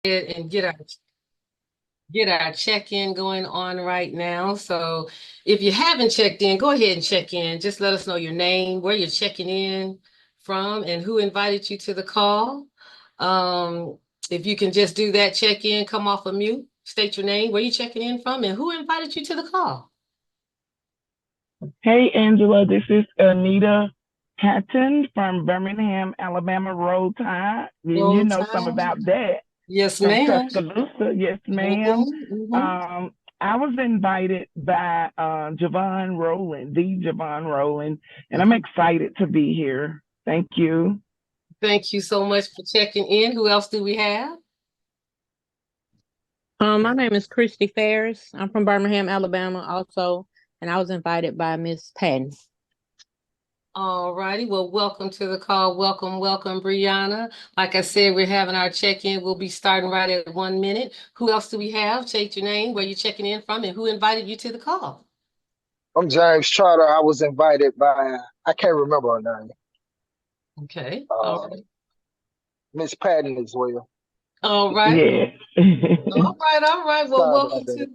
and get our check-in going on right now. So if you haven't checked in, go ahead and check in. Just let us know your name, where you're checking in from, and who invited you to the call. If you can just do that, check in, come off of mute, state your name, where you're checking in from, and who invited you to the call. Hey, Angela, this is Anita Hatton from Birmingham, Alabama Roll Tide. You Roll know some time. about that Yes, from ma'am. Tuscaloosa. Yes, ma'am. Mhm, mhm. I was invited by Javon Rowland, the Javon Rowland, and I'm excited to be here. Thank you. Thank you so much for checking in. Who else do we have? My name is Christy Ferris. I'm from Birmingham, Alabama, also, and I was invited by Miss Patton. All righty. Well, welcome to the call. Welcome, welcome, Brianna. Like I said, we're having our check-in. We'll be starting right at 1 minute. Who else do we have? State your name, where you're checking in from, and who invited you to the call. I'm James Trotter. I was invited by, I can't remember her name, Okay. All uh, right. Miss Patton as well. All right. Yeah. All right. All right. Well, Sorry about welcome that. to.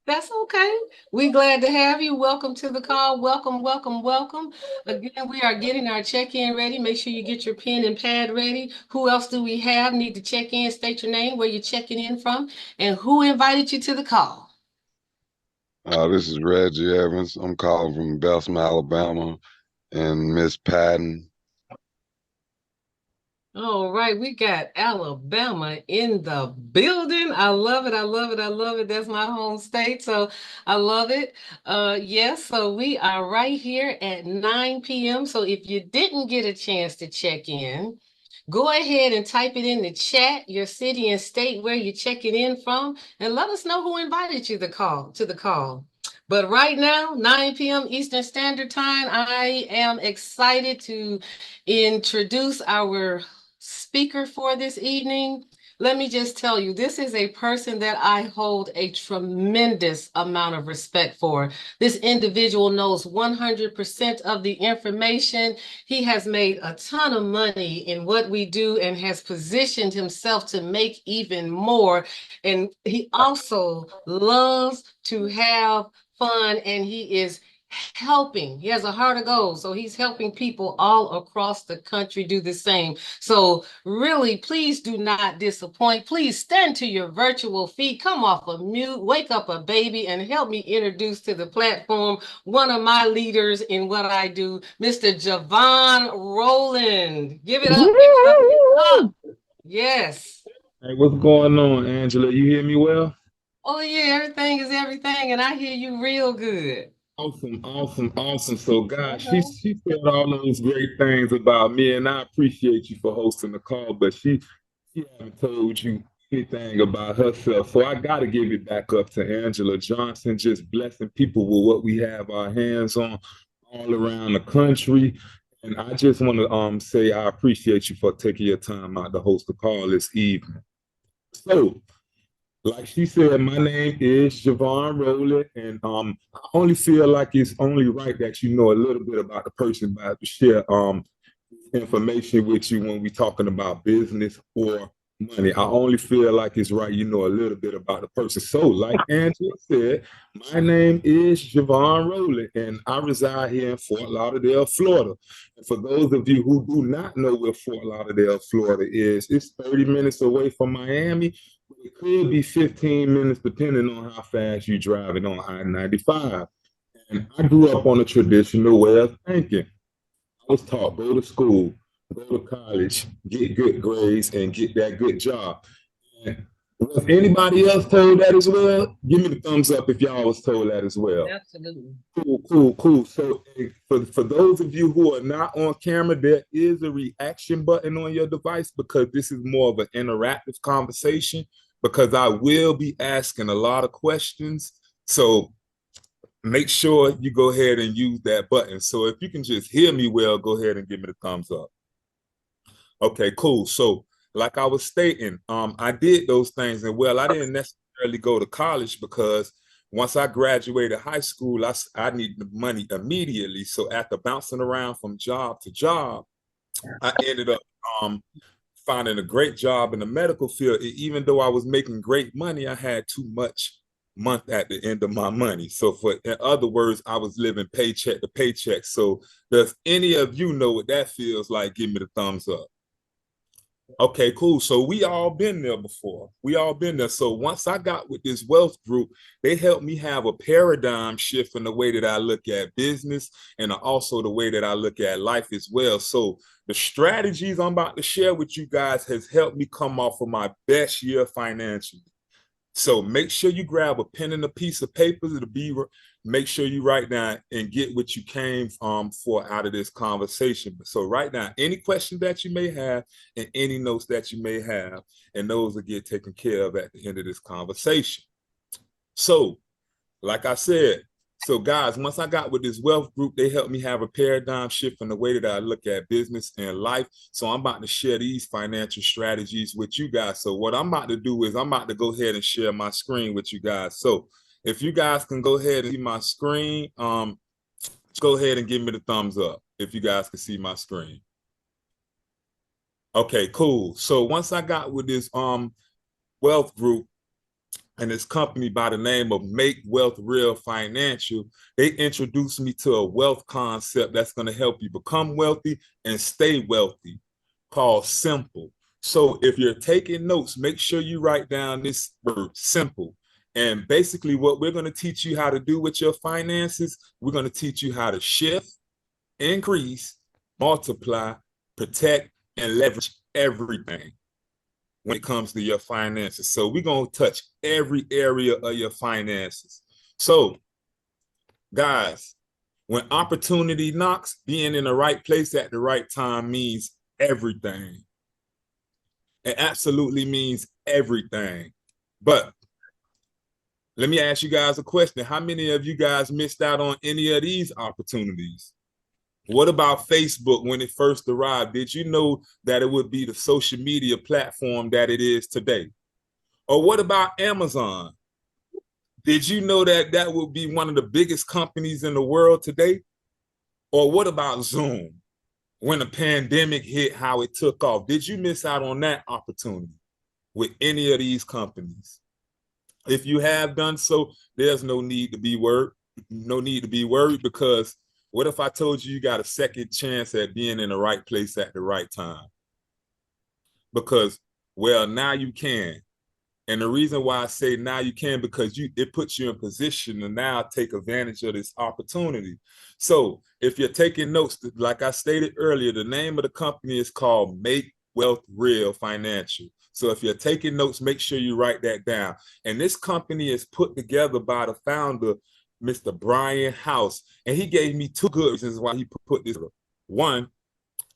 That's okay. We're glad to have you. Welcome to the call. Welcome, welcome, welcome. Again, we are getting our check-in ready. Make sure you get your pen and pad ready. Who else do we have? Need to check in, state your name, where you're checking in from, and who invited you to the call. This is Reggie Evans. I'm calling from Belsom, Alabama, and Miss Patton. All right, we got Alabama in the building. I love it. I love it. I love it. That's my home state, so I love it. Yes, so we are right here at 9 p.m. So if you didn't get a chance to check in, go ahead and type it in the chat, your city and state where you're checking in from, and let us know who invited you to the call. But right now, 9 p.m. Eastern Standard Time, I am excited to introduce our speaker for this evening. Let me just tell you, this is a person that I hold a tremendous amount of respect for. This individual knows 100% of the information. He has made a ton of money in what we do and has positioned himself to make even more. And he also loves to have fun, and he is helping. He has a heart of gold, so he's helping people all across the country do the same. So really, please do not disappoint. Please stand to your virtual feet, come off of mute, wake up a baby, and help me introduce to the platform one of my leaders in what I do, Mr. Javon Rowland. Give it up, give it up, give it up. Yes. Hey, what's going on, Angela? You hear me well? Oh yeah, everything is everything, and I hear you real good. Awesome, awesome, awesome. So, guys, she said all those great things about me, and I appreciate you for hosting the call. But she haven't told you anything about herself. So I got to give it back up to Angela Johnson, just blessing people with what we have our hands on all around the country. And I just want to say I appreciate you for taking your time out to host the call this evening. So, like she said, my name is Javon Rowland, and I only feel like it's only right that you know a little bit about the person about to share information with you when we're talking about business or money. I only feel like it's right you know a little bit about the person. So, like Angela said, my name is Javon Rowland, and I reside here in Fort Lauderdale, Florida. And for those of you who do not know where Fort Lauderdale, Florida is, it's 30 minutes away from Miami. It could be 15 minutes depending on how fast you're driving on I-95. And I grew up on a traditional way of thinking. I was taught go to school, go to college, get good grades, and get that good job. And was anybody else told that as well? Give me the thumbs up if y'all was told that as well. Absolutely. Cool, cool, cool. So for those of you who are not on camera, there is a reaction button on your device because this is more of an interactive conversation because I will be asking a lot of questions. So make sure you go ahead and use that button. So if you can just hear me well, go ahead and give me the thumbs up. Okay, cool. So like I was stating, I did those things, and well, I didn't necessarily go to college because once I graduated high school, I needed the money immediately. So after bouncing around from job to job, I ended up finding a great job in the medical field. Even though I was making great money, I had too much month at the end of my money. So in other words, I was living paycheck to paycheck. So does any of you know what that feels like? Give me the thumbs up. Okay, cool. So we all been there before. We all been there. So once I got with this wealth group, they helped me have a paradigm shift in the way that I look at business and also the way that I look at life as well. So the strategies I'm about to share with you guys has helped me come off of my best year financially. So make sure you grab a pen and a piece of paper to be. Make sure you write down and get what you came for out of this conversation. So write down any questions that you may have and any notes that you may have, and those will get taken care of at the end of this conversation. So, like I said, so guys, once I got with this wealth group, they helped me have a paradigm shift in the way that I look at business and life. So I'm about to share these financial strategies with you guys. So what I'm about to do is I'm about to go ahead and share my screen with you guys. So if you guys can go ahead and see my screen, go ahead and give me the thumbs up if you guys can see my screen. Okay, cool. So once I got with this wealth group, and this company by the name of Make Wealth Real Financial, they introduced me to a wealth concept that's going to help you become wealthy and stay wealthy, called S.I.M.P.L.E. So if you're taking notes, make sure you write down this word, simple. And basically what we're going to teach you how to do with your finances, we're going to teach you how to shift, increase, multiply, protect, and leverage everything when it comes to your finances. So we're going to touch every area of your finances. So guys, when opportunity knocks, being in the right place at the right time means everything. It absolutely means everything. But let me ask you guys a question. How many of you guys missed out on any of these opportunities? What about Facebook when it first arrived? Did you know that it would be the social media platform that it is today? Or what about Amazon? Did you know that that would be one of the biggest companies in the world today? Or what about Zoom? When the pandemic hit, how it took off. Did you miss out on that opportunity with any of these companies? If you have done so, there's no need to be worried. No need to be worried, because what if I told you you got a second chance at being in the right place at the right time? Because, well, now you can. And the reason why I say now you can, because it puts you in position to now take advantage of this opportunity. So if you're taking notes, like I stated earlier, the name of the company is called Make Wealth Real Financial. So if you're taking notes, make sure you write that down. And this company is put together by the founder, Mr. Brian House. And he gave me two good reasons why he put this. One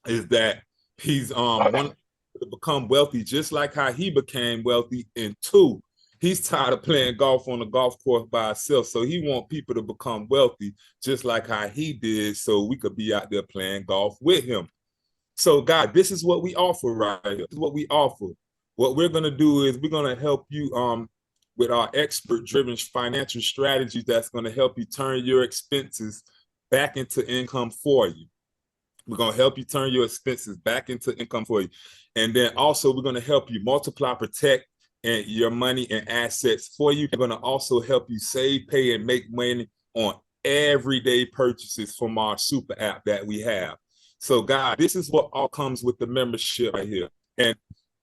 is that he's one to become wealthy just like how he became wealthy. And two, he's tired of playing golf on the golf course by himself. So he wants people to become wealthy just like how he did, so we could be out there playing golf with him. So guys, this is what we offer right here. This is what we offer. What we're going to do is we're going to help you with our expert-driven financial strategies that's going to help you turn your expenses back into income for you. We're going to help you turn your expenses back into income for you. And then also we're going to help you multiply, protect and your money and assets for you. We're going to also help you save, pay, and make money on everyday purchases from our super app that we have. So guys, this is what all comes with the membership right here. And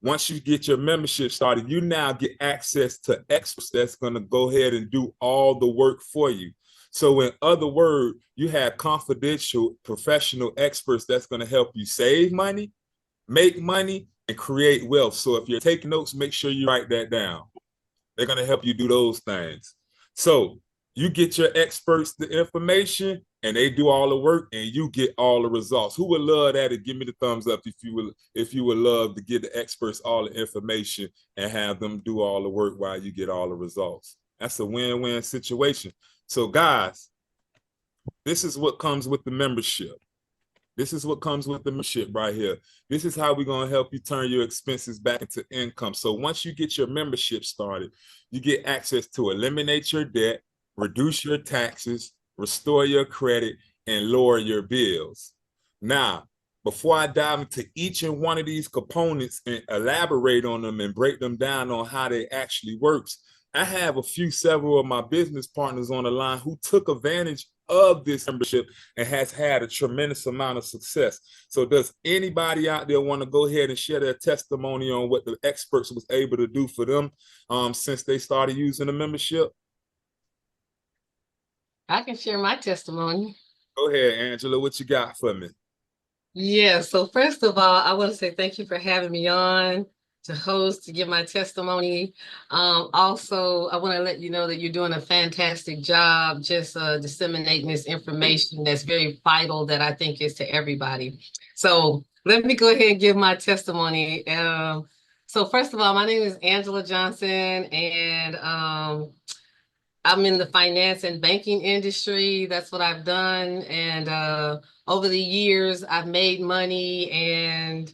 once you get your membership started, you now get access to experts that's going to go ahead and do all the work for you. So in other words, you have confidential professional experts that's going to help you save money, make money, and create wealth. So if you're taking notes, make sure you write that down. They're going to help you do those things. So you get your experts the information and they do all the work and you get all the results. Who would love that? And give me the thumbs up if you would love to give the experts all the information and have them do all the work while you get all the results. That's a win-win situation. So guys, this is what comes with the membership. This is what comes with the membership right here. This is how we're going to help you turn your expenses back into income. So once you get your membership started, you get access to eliminate your debt, reduce your taxes, restore your credit, and lower your bills. Now, before I dive into each and one of these components and elaborate on them and break them down on how they actually works, I have several of my business partners on the line who took advantage of this membership and has had a tremendous amount of success. So does anybody out there want to go ahead and share their testimony on what the experts was able to do for them since they started using the membership? I can share my testimony. Go ahead, Angela. What you got for me? Yeah, so first of all, I want to say thank you for having me on to host, to give my testimony. Also, I want to let you know that you're doing a fantastic job just disseminating this information that's very vital that I think is to everybody. So let me go ahead and give my testimony. So first of all, my name is Angela Johnson, and I'm in the finance and banking industry. That's what I've done. And over the years, I've made money and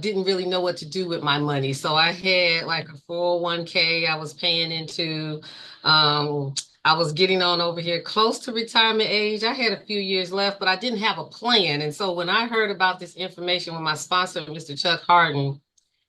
didn't really know what to do with my money. So I had like a 401k I was paying into. I was getting on over here close to retirement age. I had a few years left, but I didn't have a plan. And so when I heard about this information, when my sponsor, Mr. Chuck Harden,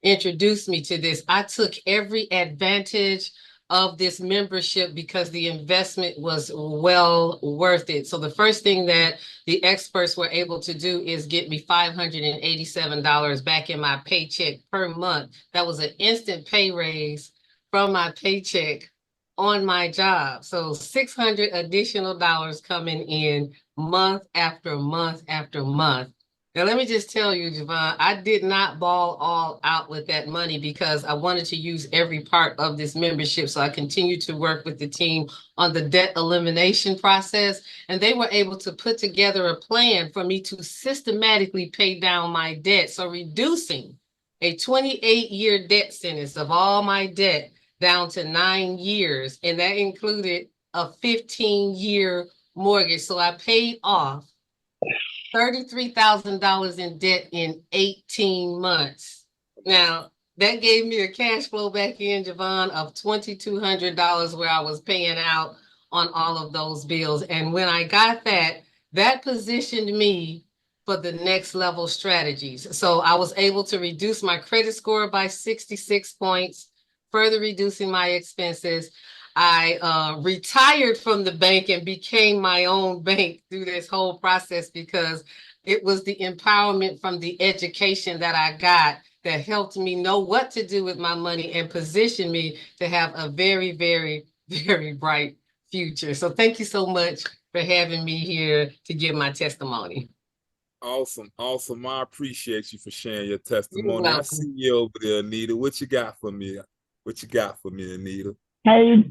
introduced me to this, I took every advantage of this membership because the investment was well worth it. So the first thing that the experts were able to do is get me $587 back in my paycheck per month. That was an instant pay raise from my paycheck on my job. So $600 additional dollars coming in month after month after month. Now, let me just tell you, Javon, I did not ball all out with that money because I wanted to use every part of this membership. So I continued to work with the team on the debt elimination process, and they were able to put together a plan for me to systematically pay down my debt. So reducing a 28-year debt sentence of all my debt down to 9 years, and that included a 15-year mortgage. So I paid off $33,000 in debt in 18 months. Now, that gave me a cash flow back in, Javon, of $2,200 where I was paying out on all of those bills. And when I got that, that positioned me for the next level strategies. So I was able to reduce my credit score by 66 points, further reducing my expenses. I retired from the bank and became my own bank through this whole process because it was the empowerment from the education that I got that helped me know what to do with my money and position me to have a very, very, very bright future. So thank you so much for having me here to give my testimony. Awesome. Awesome. I appreciate you for sharing your testimony. You're I see you over there, Anita. What you got for me? What you got for me, Anita? Hey,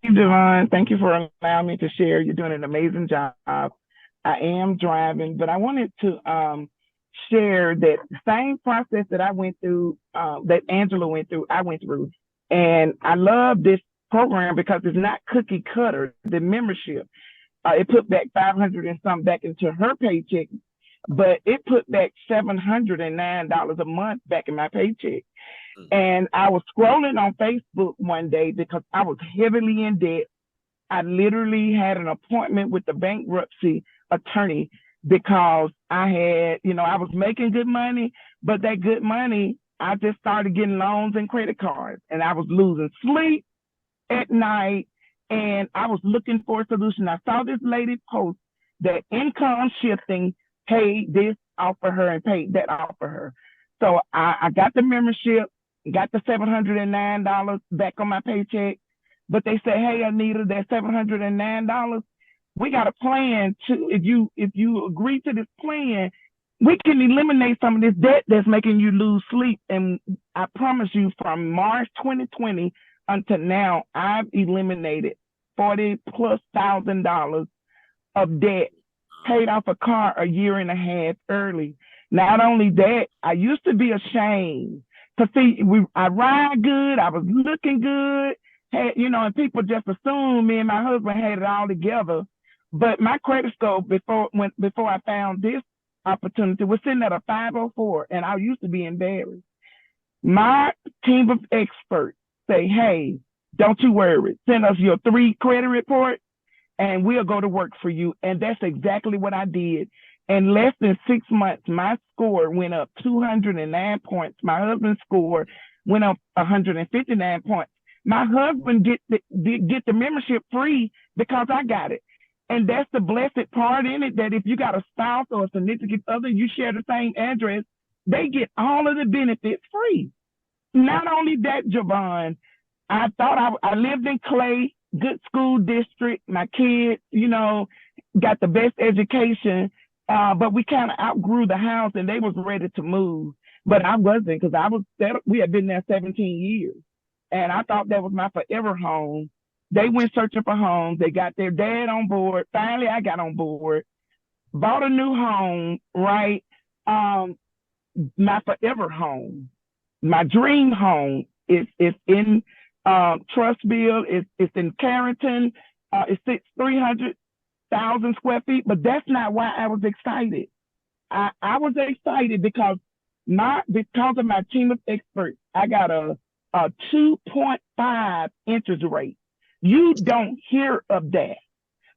Devon. Thank you for allowing me to share. You're doing an amazing job. I am driving, but I wanted to share that same process that I went through, that Angela went through, I went through. And I love this program because it's not cookie cutter, the membership. It put back 500 and something back into her paycheck, but it put back $709 a month back in my paycheck. And I was scrolling on Facebook one day because I was heavily in debt. I literally had an appointment with the bankruptcy attorney because I had, I was making good money, but that good money, I just started getting loans and credit cards, and I was losing sleep at night, and I was looking for a solution. I saw this lady post that Income Shifting paid this off for her and paid that off for her. So I got the membership, got the $709 back on my paycheck, but they said, hey, Anita, that $709, we got a plan to, if you agree to this plan, we can eliminate some of this debt that's making you lose sleep. And I promise you, from March 2020 until now, I've eliminated $40,000+ of debt, paid off a car a year and a half early. Not only that, I used to be ashamed to see, I ride good, I was looking good, had, and people just assumed me and my husband had it all together. But my credit score before I found this opportunity was sitting at a 504, and I used to be embarrassed. My team of experts say, hey, don't you worry, send us your 3 credit reports and we'll go to work for you. And that's exactly what I did. In less than 6 months, my score went up 209 points. My husband's score went up 159 points. My husband get the membership free because I got it. And that's the blessed part in it, that if you got a spouse or a significant other, you share the same address, they get all of the benefits free. Not only that, Javon, I thought I lived in Clay, good school district. My kids, got the best education, but we kind of outgrew the house and they was ready to move. But I wasn't, because we had been there 17 years. And I thought that was my forever home. They went searching for homes. They got their dad on board. Finally, I got on board, bought a new home, right? My forever home, my dream home is in Trustville. It's in Carrington. It's 300,000 square feet, but that's not why I was excited. I was excited because of my team of experts. I got a 2.5 interest rate. You don't hear of that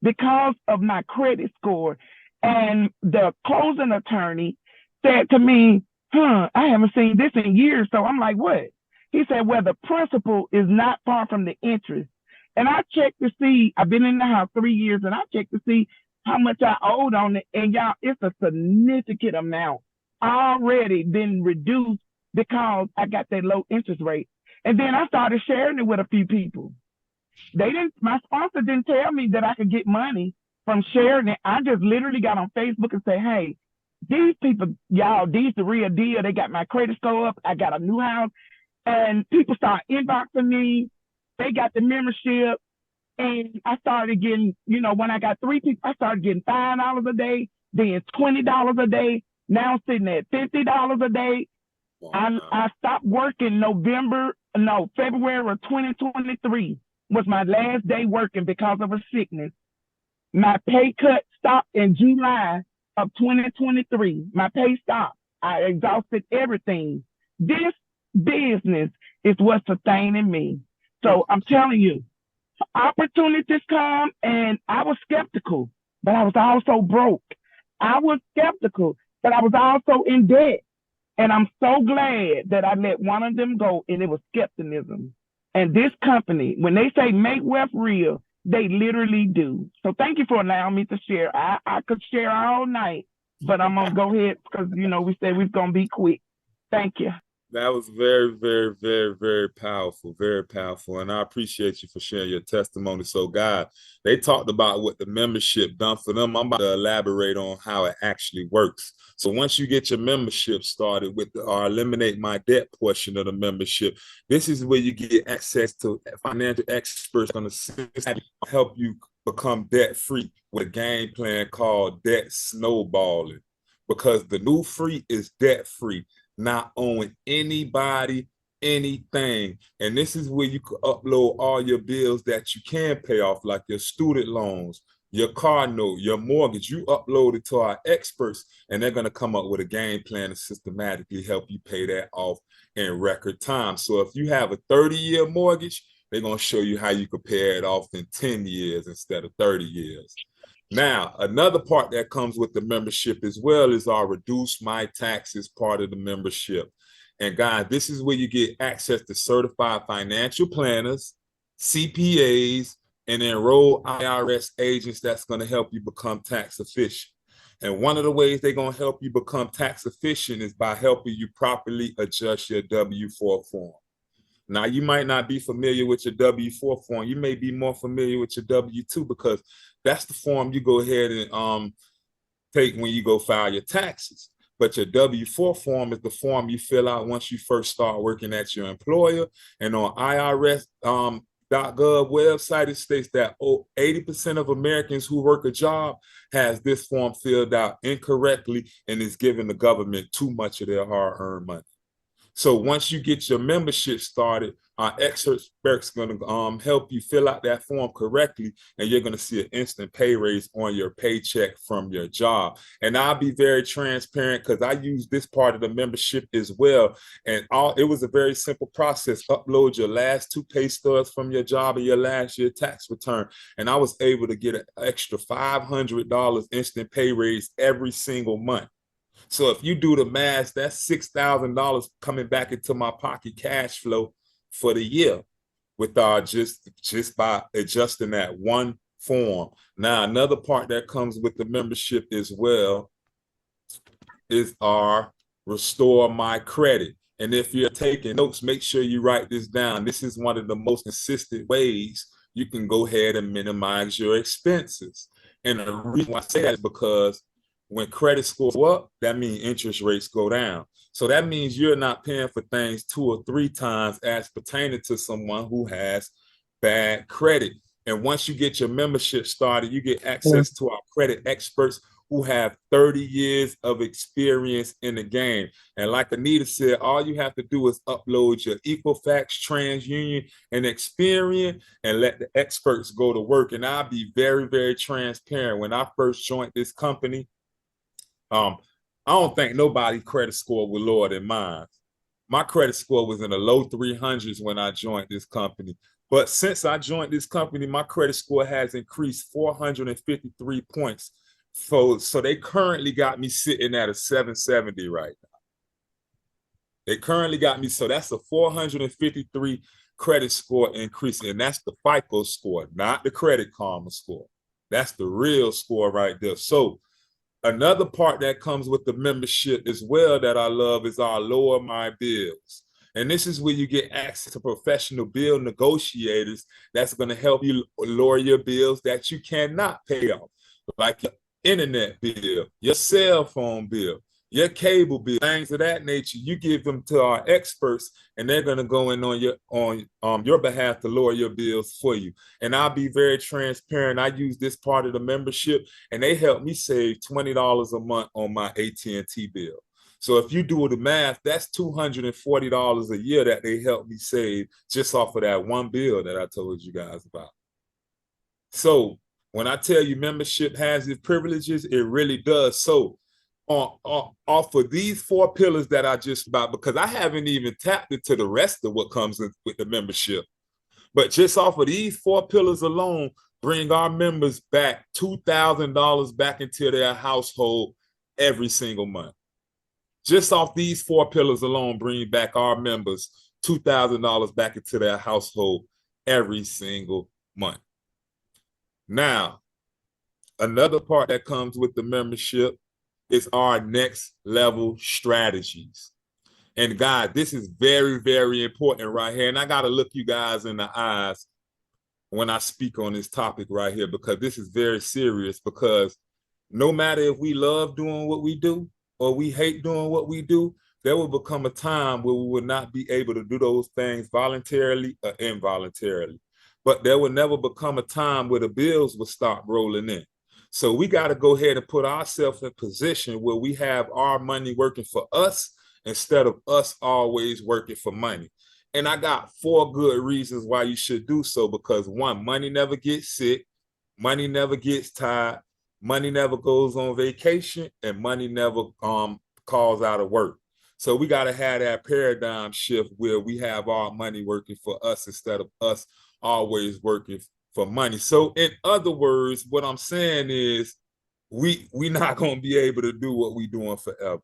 because of my credit score. And the closing attorney said to me, I haven't seen this in years. So I'm like, what? He said, well, the principal is not far from the interest. And I checked to see, I've been in the house 3 years, and I checked to see how much I owed on it. And y'all, it's a significant amount already been reduced because I got that low interest rate. And then I started sharing it with a few people. My sponsor didn't tell me that I could get money from sharing it. I just literally got on Facebook and say, hey, these people, y'all, these the real deal. They got my credit score up. I got a new house. And people start inboxing me. They got the membership. And I started getting, when I got 3 people, I started getting $5 a day, then $20 a day. Now I'm sitting at $50 a day. Wow. I stopped working February of 2023 was my last day working because of a sickness. My pay cut stopped in July of 2023. My pay stopped. I exhausted everything. This business is what's sustaining me. So I'm telling you, opportunities come, and I was skeptical, but I was also broke. I was skeptical, but I was also in debt. And I'm so glad that I let one of them go, and it was skepticism. And this company, when they say make wealth real, they literally do. So thank you for allowing me to share. I could share all night, but I'm going to go ahead because, we said we're going to be quick. Thank you. That was very, very, very, very powerful, very powerful. And I appreciate you for sharing your testimony. So, guys, they talked about what the membership done for them. I'm about to elaborate on how it actually works. So once you get your membership started with our Eliminate My Debt portion of the membership, this is where you get access to financial experts going to help you become debt-free with a game plan called Debt Snowballing. Because the new free is debt-free. Not owing anybody anything. And this is where you can upload all your bills that you can pay off, like your student loans, your car note, your mortgage. You upload it to our experts, and they're going to come up with a game plan to systematically help you pay that off in record time. So if you have a 30-year mortgage, they're going to show you how you could pay it off in 10 years instead of 30 years. Now, another part that comes with the membership as well is our Reduce My Taxes part of the membership. And guys, this is where you get access to certified financial planners, CPAs, and enrolled IRS agents that's going to help you become tax efficient. And one of the ways they're going to help you become tax efficient is by helping you properly adjust your W-4 form. Now, you might not be familiar with your W-4 form. You may be more familiar with your W-2 because that's the form you go ahead and take when you go file your taxes. But your W-4 form is the form you fill out once you first start working at your employer. And on IRS.gov website, it states that 80% of Americans who work a job has this form filled out incorrectly and is giving the government too much of their hard-earned money. So once you get your membership started, our experts going to help you fill out that form correctly, and you're going to see an instant pay raise on your paycheck from your job. And I'll be very transparent because I use this part of the membership as well. And it was a very simple process. Upload your last 2 pay stubs from your job and your last year tax return. And I was able to get an extra $500 instant pay raise every single month. So if you do the math, that's $6,000 coming back into my pocket cash flow for the year with just by adjusting that one form. Now, another part that comes with the membership as well is our Restore My Credit. And if you're taking notes, make sure you write this down. This is one of the most consistent ways you can go ahead and minimize your expenses. And the reason why I say that is because when credit scores go up, that means interest rates go down. So that means you're not paying for things 2 or 3 times as pertaining to someone who has bad credit. And once you get your membership started, you get access to our credit experts who have 30 years of experience in the game. And like Anita said, all you have to do is upload your Equifax, TransUnion, and Experian and let the experts go to work. And I'll be very, very transparent. When I first joined this company, I don't think nobody's credit score was lower than mine. My credit score was in the low 300s when I joined this company. But since I joined this company, my credit score has increased 453 points. So they currently got me sitting at a 770 right now. They currently got me, so that's a 453 credit score increase, and that's the FICO score, not the Credit Karma score. That's the real score right there. So another part that comes with the membership as well that I love is our Lower My Bills. And this is where you get access to professional bill negotiators that's going to help you lower your bills that you cannot pay off, like your internet bill, your cell phone bill, your cable bill, things of that nature. You give them to our experts, and they're going to go in on your behalf to lower your bills for you. And I'll be very transparent. I use this part of the membership, and they help me save $20 a month on my AT&T bill. So if you do the math, that's $240 a year that they help me save just off of that one bill that I told you guys about. So when I tell you membership has its privileges, it really does. So off of these 4 pillars that I just about, because I haven't even tapped into the rest of what comes with the membership, but just off of these 4 pillars alone, bring our members back $2,000 back into their household every single month. Just off these 4 pillars alone, bring back our members $2,000 back into their household every single month. Now, another part that comes with the membership is our next level strategies. And guys, this is very, very important right here. And I got to look you guys in the eyes when I speak on this topic right here, because this is very serious, because no matter if we love doing what we do or we hate doing what we do, there will become a time where we will not be able to do those things voluntarily or involuntarily. But there will never become a time where the bills will start rolling in. So we got to go ahead and put ourselves in position where we have our money working for us instead of us always working for money. And I got 4 good reasons why you should do so. Because 1, money never gets sick, money never gets tired, money never goes on vacation, and money never calls out of work. So we got to have that paradigm shift where we have our money working for us instead of us always working for money. So in other words, what I'm saying is we not going to be able to do what we doing forever,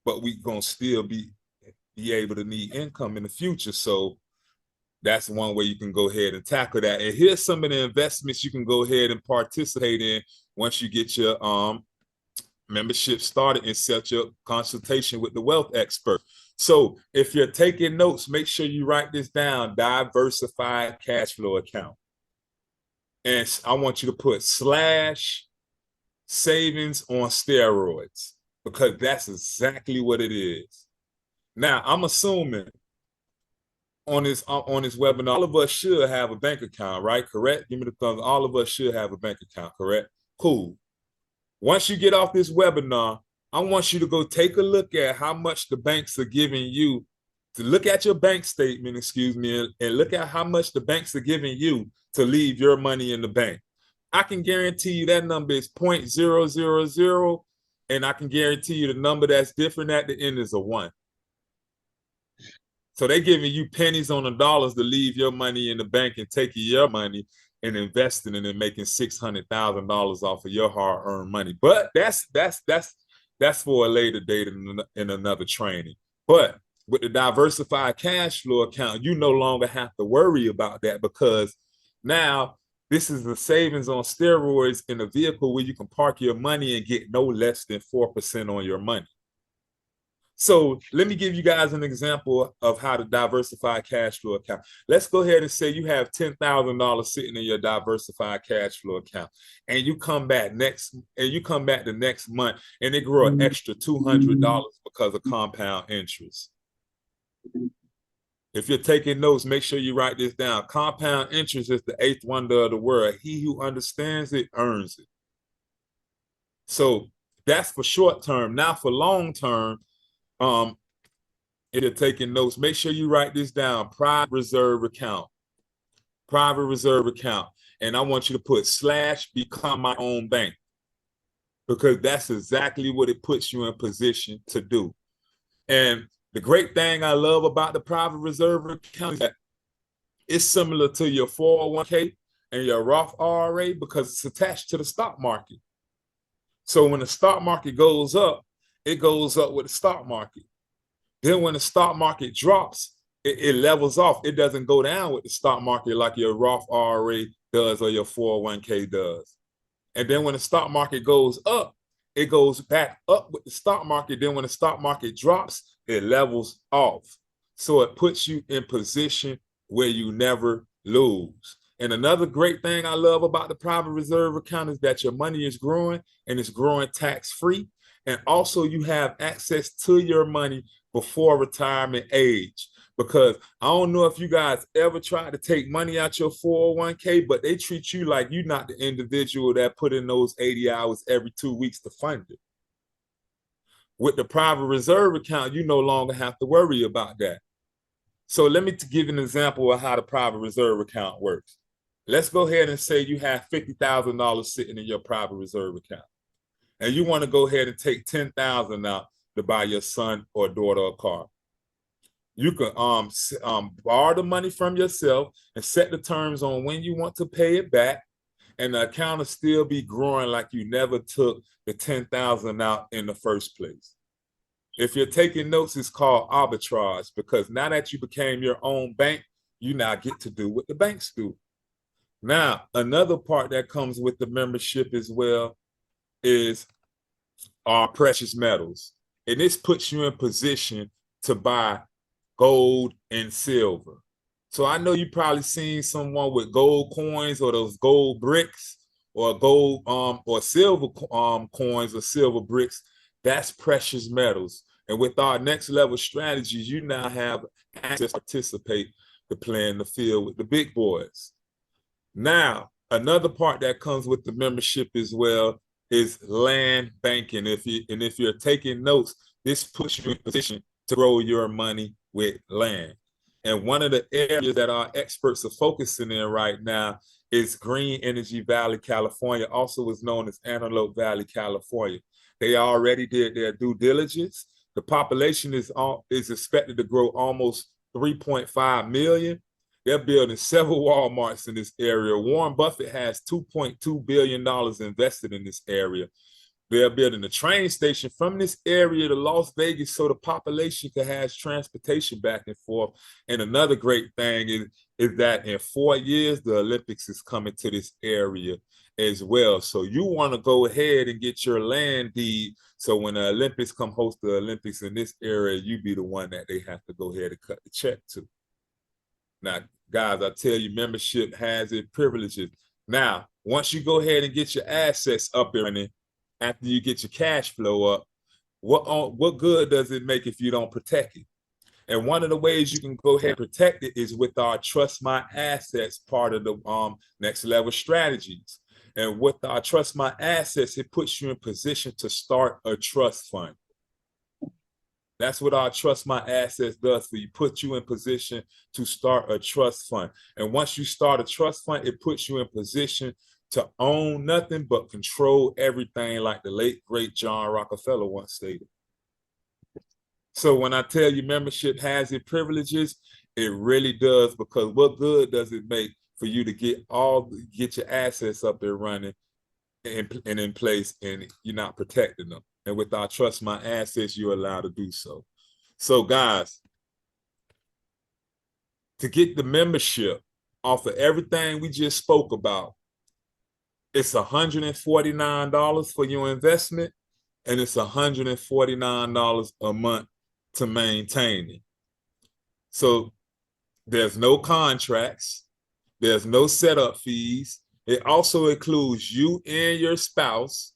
but we going to still be able to need income in the future. So that's one way you can go ahead and tackle that. And here's some of the investments you can go ahead and participate in once you get your membership started and set your consultation with the wealth expert. So if you're taking notes, make sure you write this down: diversified cash flow account. And I want you to put / savings on steroids, because that's exactly what it is. Now, I'm assuming on this webinar, all of us should have a bank account, right? Correct? Give me the thumbs. All of us should have a bank account, correct? Cool. Once you get off this webinar, I want you to go take a look at how much the banks are giving you to look at your bank statement, and look at how much the banks are giving you to leave your money in the bank. I can guarantee you that number is 0.000, and I can guarantee you the number that's different at the end is a 1. So they're giving you pennies on the dollars to leave your money in the bank and taking your money and investing it and making $600,000 off of your hard-earned money. But that's for a later date in another training. But with the diversified cash flow account, you no longer have to worry about that, because now this is the savings on steroids in a vehicle where you can park your money and get no less than 4% on your money. So let me give you guys an example of how to diversify cash flow account. Let's go ahead and say you have $10,000 sitting in your diversified cash flow account, and you come back the next month and it grow an extra $200 because of compound interest. If you're taking notes, make sure you write this down. Compound interest is the 8th wonder of the world. He who understands it earns it. So that's for short term. Now for long term, if you're taking notes, make sure you write this down. Private reserve account. Private reserve account. And I want you to put / become my own bank, because that's exactly what it puts you in position to do. And the great thing I love about the private reserve account is that it's similar to your 401k and your Roth IRA because it's attached to the stock market. So when the stock market goes up, it goes up with the stock market. Then when the stock market drops, it levels off. It doesn't go down with the stock market like your Roth IRA does or your 401k does. And then when the stock market goes up, it goes back up with the stock market. Then when the stock market drops, it levels off. So it puts you in position where you never lose. And another great thing I love about the private reserve account is that your money is growing, and it's growing tax-free. And also you have access to your money before retirement age. Because I don't know if you guys ever tried to take money out your 401k, but they treat you like you're not the individual that put in those 80 hours every 2 weeks to fund it. With the private reserve account, you no longer have to worry about that. So let me give you an example of how the private reserve account works. Let's go ahead and say you have $50,000 sitting in your private reserve account, and you want to go ahead and take $10,000 out to buy your son or daughter a car. You can borrow the money from yourself and set the terms on when you want to pay it back, and the account will still be growing like you never took the $10,000 out in the first place. If you're taking notes, it's called arbitrage, because now that you became your own bank, you now get to do what the banks do. Now, another part that comes with the membership as well is our precious metals. And this puts you in position to buy gold and silver. So I know you probably seen someone with gold coins or those gold bricks or gold or silver coins or silver bricks. That's precious metals. And with our next level strategies, you now have access to participate to play in the field with the big boys. Now, another part that comes with the membership as well is land banking. If you're taking notes, this puts you in position to grow your money with land. And one of the areas that our experts are focusing in right now is Green Energy Valley, California, also is known as Antelope Valley, California. They already did their due diligence. The population is expected to grow almost 3.5 million. They're building several Walmarts in this area. Warren Buffett has $2.2 billion invested in this area. They're building a train station from this area to Las Vegas so the population can have transportation back and forth. And another great thing is that in 4 years, the Olympics is coming to this area as well. So you want to go ahead and get your land deed. So when the Olympics come host the Olympics in this area, you be the one that they have to go ahead and cut the check to. Now, guys, I tell you, membership has its privileges. Now, once you go ahead and get your assets up and running, after you get your cash flow up, what good does it make if you don't protect it? And one of the ways you can go ahead and protect it is with our Trust My Assets part of the next level strategies. And with our Trust My Assets, it puts you in position to start a trust fund. That's what our Trust My Assets does for you. Put you in position to start a trust fund. And once you start a trust fund, it puts you in position to own nothing but control everything, like the late, great John Rockefeller once stated. So when I tell you membership has its privileges, it really does, because what good does it make for you to get your assets up and running and in place, and you're not protecting them? And with our Trust My Assets, you're allowed to do so. So guys, to get the membership off of everything we just spoke about, it's $149 for your investment, and it's $149 a month to maintain it. So there's no contracts, there's no setup fees. It also includes you and your spouse.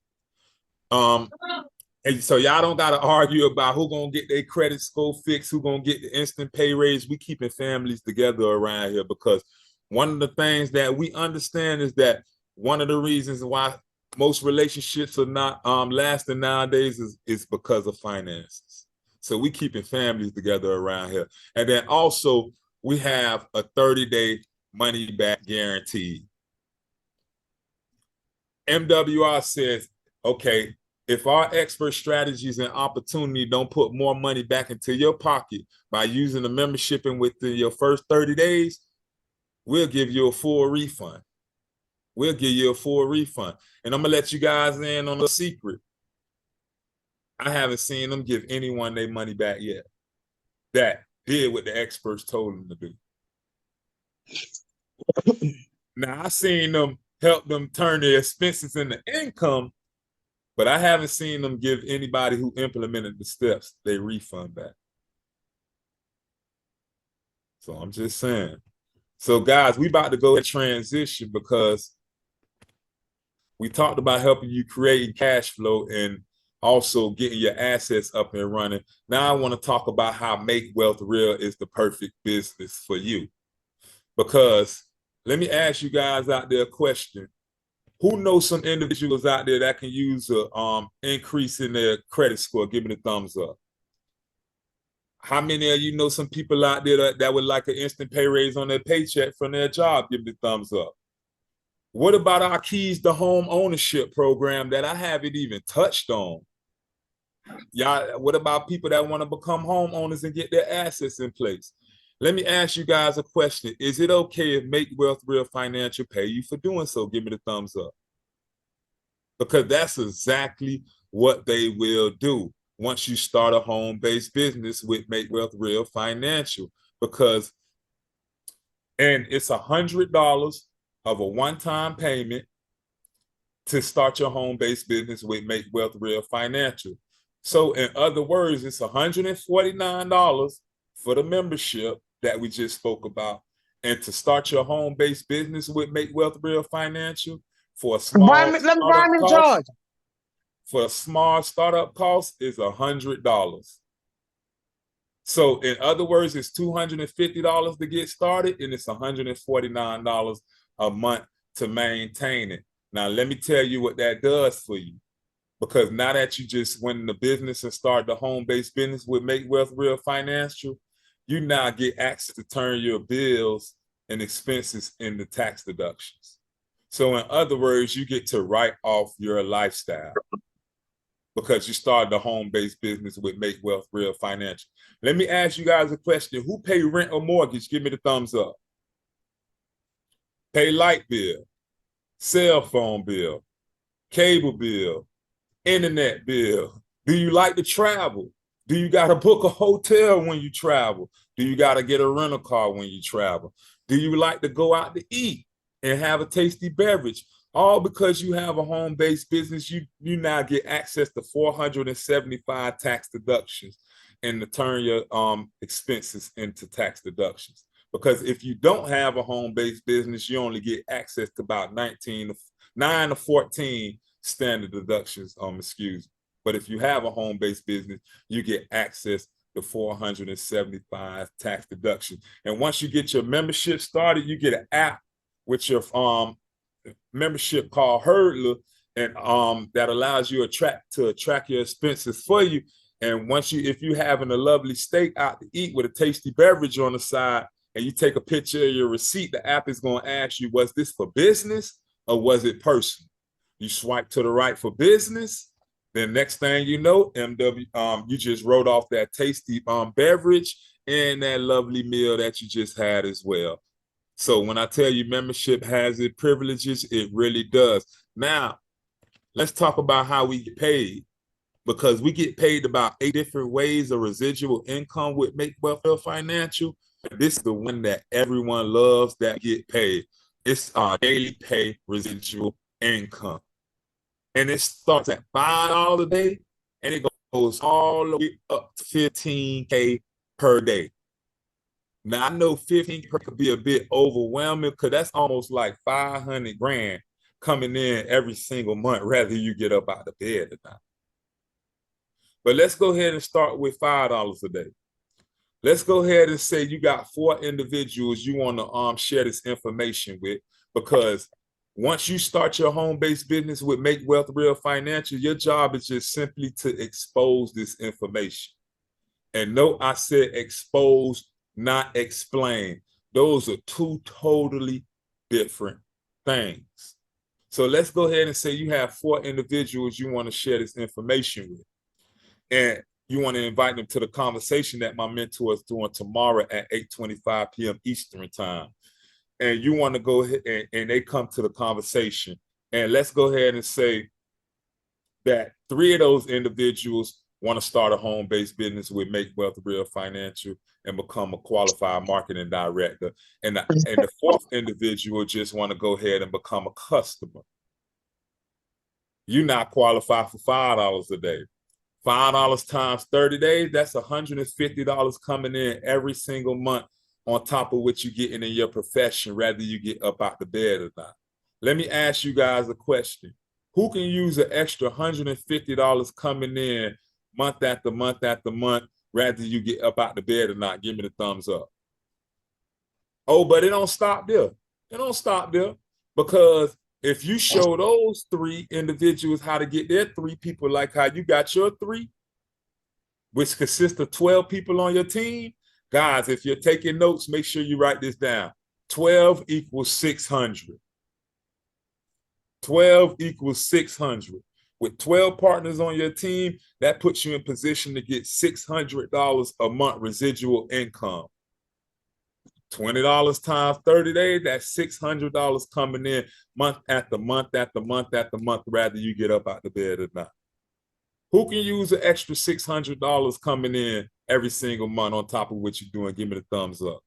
And so y'all don't got to argue about who gonna get their credit score fixed, who gonna get the instant pay raise. We keeping families together around here, because one of the things that we understand is that one of the reasons why most relationships are not lasting nowadays is because of finances. So we keeping families together around here. And then also we have a 30-day money back guarantee. MWR says, okay, if our expert strategies and opportunity don't put more money back into your pocket by using the membership and within your first 30 days, we'll give you a full refund. We'll give you a full refund. And I'm gonna let you guys in on a secret. I haven't seen them give anyone their money back yet that did what the experts told them to do. Now, I've seen them help them turn their expenses into income, but I haven't seen them give anybody who implemented the steps their refund back. So I'm just saying. So guys, we about to go to transition, because we talked about helping you create cash flow and also getting your assets up and running. Now I want to talk about how Make Wealth Real is the perfect business for you. Because let me ask you guys out there a question. Who knows some individuals out there that can use a increase in their credit score? Give me the thumbs up. How many of you know some people out there that would like an instant pay raise on their paycheck from their job? Give me the thumbs up. What about our Keys to Home Ownership program that I haven't even touched on? Y'all, what about people that want to become homeowners and get their assets in place? Let me ask you guys a question. Is it okay if Make Wealth Real Financial pay you for doing so? Give me the thumbs up. Because that's exactly what they will do once you start a home-based business with Make Wealth Real Financial. And it's $100 of a one-time payment to start your home-based business with Make Wealth Real Financial. So in other words, it's $149 for the membership that we just spoke about. And to start your home-based business with Make Wealth Real Financial for a small startup cost is $100. So in other words, it's $250 to get started, and it's $149 a month to maintain it. Now, let me tell you what that does for you. Because now that you just went in the business and started the home-based business with Make Wealth Real Financial, you now get access to turn your bills and expenses into tax deductions. So in other words, you get to write off your lifestyle because you started the home-based business with Make Wealth Real Financial. Let me ask you guys a question. Who pay rent or mortgage? Give me the thumbs up. Pay light bill, cell phone bill, cable bill, internet bill. Do you like to travel? Do you got to book a hotel when you travel? Do you got to get a rental car when you travel? Do you like to go out to eat and have a tasty beverage? All because you have a home-based business, you now get access to 475 tax deductions and to turn your expenses into tax deductions. Because if you don't have a home-based business, you only get access to about 9 to 14 standard deductions, excuse me. But if you have a home-based business, you get access to 475 tax deductions. And once you get your membership started, you get an app with your membership called Hurdler, and that allows you to track your expenses for you. And if you having a lovely steak out to eat with a tasty beverage on the side, and you take a picture of your receipt, the app is going to ask you, was this for business or was it personal? You swipe to the right for business. Then next thing you know, you just wrote off that tasty beverage and that lovely meal that you just had as well. So when I tell you membership has its privileges, it really does. Now, let's talk about how we get paid, because we get paid about 8 different ways of residual income with Make Wealth Financial. This is the one that everyone loves that get paid. It's our daily pay residual income. And it starts at $5 a day, and it goes all the way up to $15K per day. Now, I know 15 could be a bit overwhelming, because that's almost like 500 grand coming in every single month, whether you get up out of bed or not. But let's go ahead and start with $5 a day. Let's go ahead and say you got 4 individuals you want to share this information with, because once you start your home-based business with Make Wealth Real Financial, your job is just simply to expose this information. And no, I said expose, not explain. Those are 2 totally different things. So let's go ahead and say you have 4 individuals you want to share this information with. And you want to invite them to the conversation that my mentor is doing tomorrow at 8:25 p.m. Eastern time. And you want to go ahead and they come to the conversation. And let's go ahead and say that 3 of those individuals want to start a home-based business with Make Wealth Real Financial and become a qualified marketing director. And the 4th individual just want to go ahead and become a customer. You're not qualified for $5 a day. $5 times 30 days, that's $150 coming in every single month on top of what you're getting in your profession, whether you get up out the bed or not. Let me ask you guys a question. Who can use an extra $150 coming in month after month after month, whether you get up out the bed or not? Give me the thumbs up. Oh, but it don't stop there. It don't stop there, because if you show those 3 individuals how to get their 3 people, like how you got your 3, which consists of 12 people on your team, guys, if you're taking notes, make sure you write this down. 12 equals 600. 12 equals 600. With 12 partners on your team, that puts you in position to get $600 a month residual income. $20 times 30 days, that's $600 coming in month after month after month after month, whether you get up out the bed or not. Who can use an extra $600 coming in every single month on top of what you're doing? Give me the thumbs up.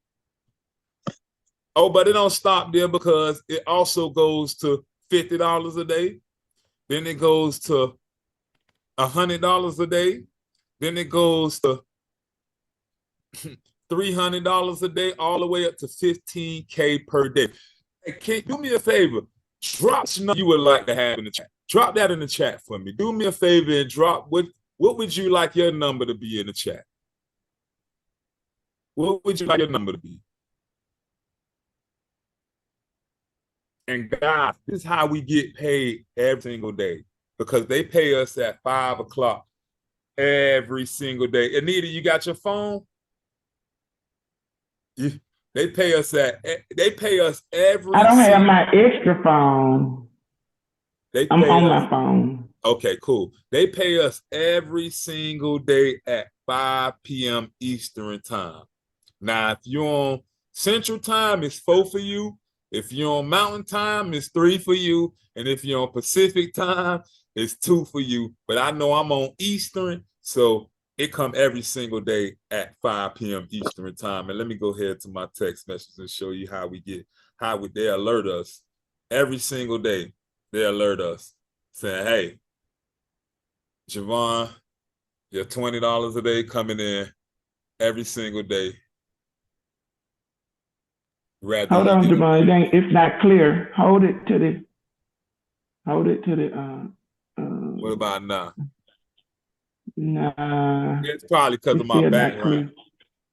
Oh, but it don't stop there, because it also goes to $50 a day. Then it goes to $100 a day. Then it goes to $300 a day, all the way up to $15K per day. Hey, King, do me a favor. Drop something you would like to have in the chat. Drop that in the chat for me. Do me a favor and drop what would you like your number to be in the chat? What would you like your number to be? And guys, this is how we get paid every single day, because they pay us at 5 o'clock every single day. Anita, you got your phone? They pay us every. I don't have my extra phone. I'm on my phone. Okay, cool. They pay us every single day at 5 p.m. Eastern time. Now, if you're on Central time, it's 4 for you. If you're on Mountain time, it's 3 for you. And if you're on Pacific time, it's 2 for you. But I know I'm on Eastern, so it come every single day at 5 p.m. Eastern time. And let me go ahead to my text message and show you how they alert us every single day. They alert us saying, hey, Javon, your $20 a day coming in every single day. Hold on, Javon, it's not clear. Hold it to the. What about now? Nah. It's probably because of my background.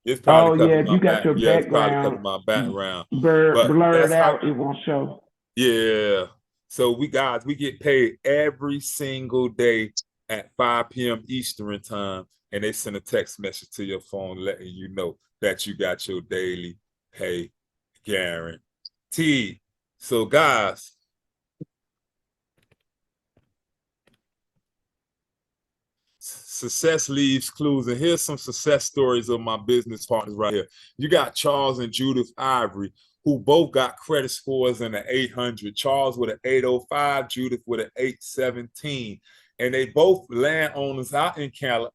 It's probably because of my background. Yeah, it's probably because of my background. Blurred out, it won't show. Yeah. So we get paid every single day at 5 p.m. Eastern time. and they send a text message to your phone letting you know that you got your daily pay guaranteed. So guys, success leaves clues, and here's some success stories of my business partners right here. You got Charles and Judith Ivory, who both got credit scores in the 800. Charles with an 805, Judith with an 817. And they both landowners out in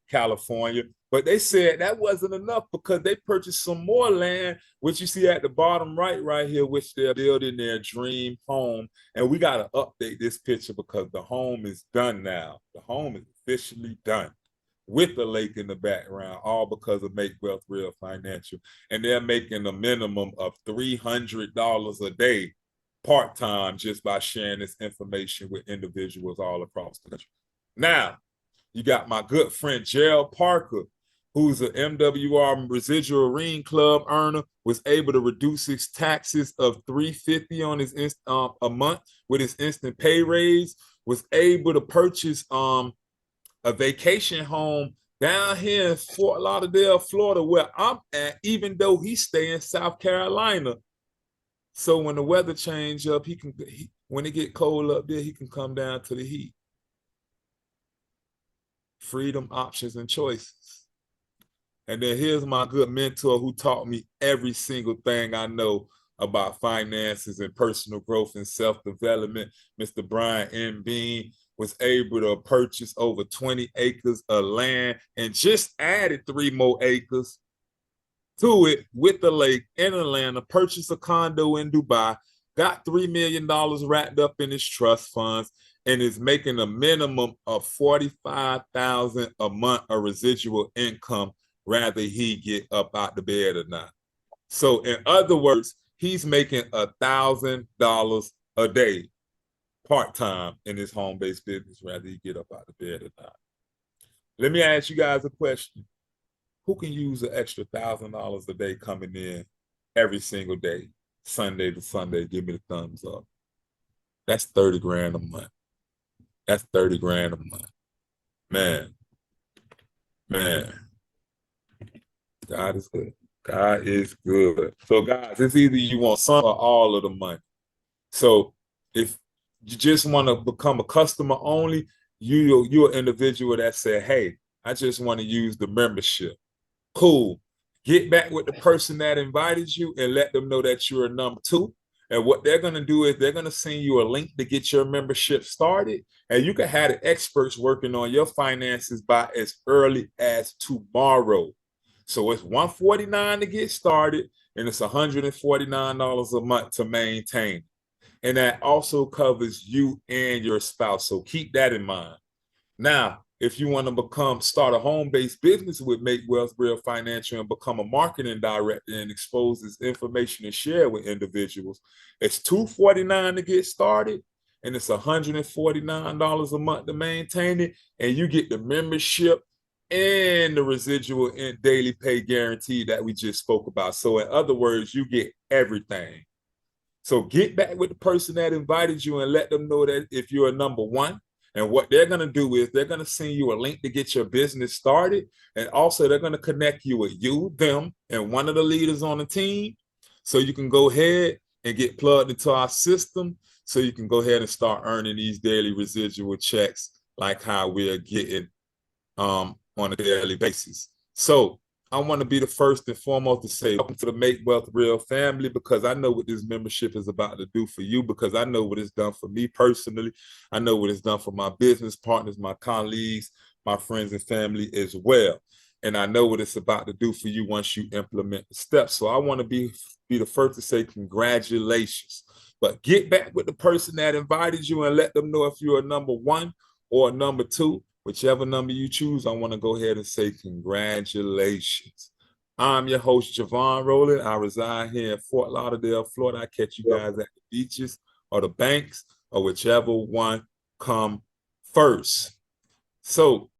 California, but they said that wasn't enough because they purchased some more land, which you see at the bottom right here, which they're building their dream home. And we got to update this picture because the home is done now. The home is officially done with the lake in the background, all because of Make Wealth Real Financial. And they're making a minimum of $300 a day part-time just by sharing this information with individuals all across the country. Now, you got my good friend Gerald Parker, who's an MWR Residual Marine Club earner, was able to reduce his taxes of $350 on his a month with his instant pay raise, was able to purchase a vacation home down here in Fort Lauderdale, Florida, where I'm at, even though he stay in South Carolina. So when the weather change up, when it get cold up there, he can come down to the heat. Freedom, options, and choices. And then here's my good mentor who taught me every single thing I know about finances and personal growth and self-development. Mr. Brian M. Bean was able to purchase over 20 acres of land and just added 3 more acres to it with the lake in Atlanta, purchased a condo in Dubai, got $3 million wrapped up in his trust funds, and is making a minimum of $45,000 a month of residual income, rather he get up out the bed or not. So in other words, he's making $1,000 a day part-time in his home-based business, rather he get up out the bed or not. Let me ask you guys a question. Who can use an extra $1,000 a day coming in every single day, Sunday to Sunday? Give me the thumbs up. That's 30 grand a month. That's 30 grand a month. Man. God is good. God is good. So guys, it's either you want some or all of the money. So if you just want to become a customer only, you're an individual that said, hey, I just want to use the membership. Cool. Get back with the person that invited you and let them know that you're a number 2. And what they're going to do is they're going to send you a link to get your membership started. And you can have the experts working on your finances by as early as tomorrow. So it's $149 to get started, and it's $149 a month to maintain. And that also covers you and your spouse. So keep that in mind. Now, if you want to start a home-based business with Make Wealth Real Financial and become a marketing director and expose this information and share with individuals, it's $249 to get started, and it's $149 a month to maintain it, and you get the membership and the residual and daily pay guarantee that we just spoke about. So in other words, you get everything. So get back with the person that invited you and let them know that if you're a number 1, and what they're going to do is they're going to send you a link to get your business started. And also they're going to connect you with you, them, and one of the leaders on the team. So you can go ahead and get plugged into our system. So you can go ahead and start earning these daily residual checks like how we're getting on a daily basis. So I want to be the first and foremost to say welcome to the Make Wealth Real family, because I know what this membership is about to do for you, because I know what it's done for me personally. I know what it's done for my business partners, my colleagues, my friends and family as well. And I know what it's about to do for you once you implement the steps. So I want to be the first to say congratulations. But get back with the person that invited you and let them know if you're a number 1 or a number 2. Whichever number you choose, I want to go ahead and say congratulations. I'm your host, Javon Rowland. I reside here in Fort Lauderdale, Florida. I catch you guys at the beaches or the banks or whichever one come first. So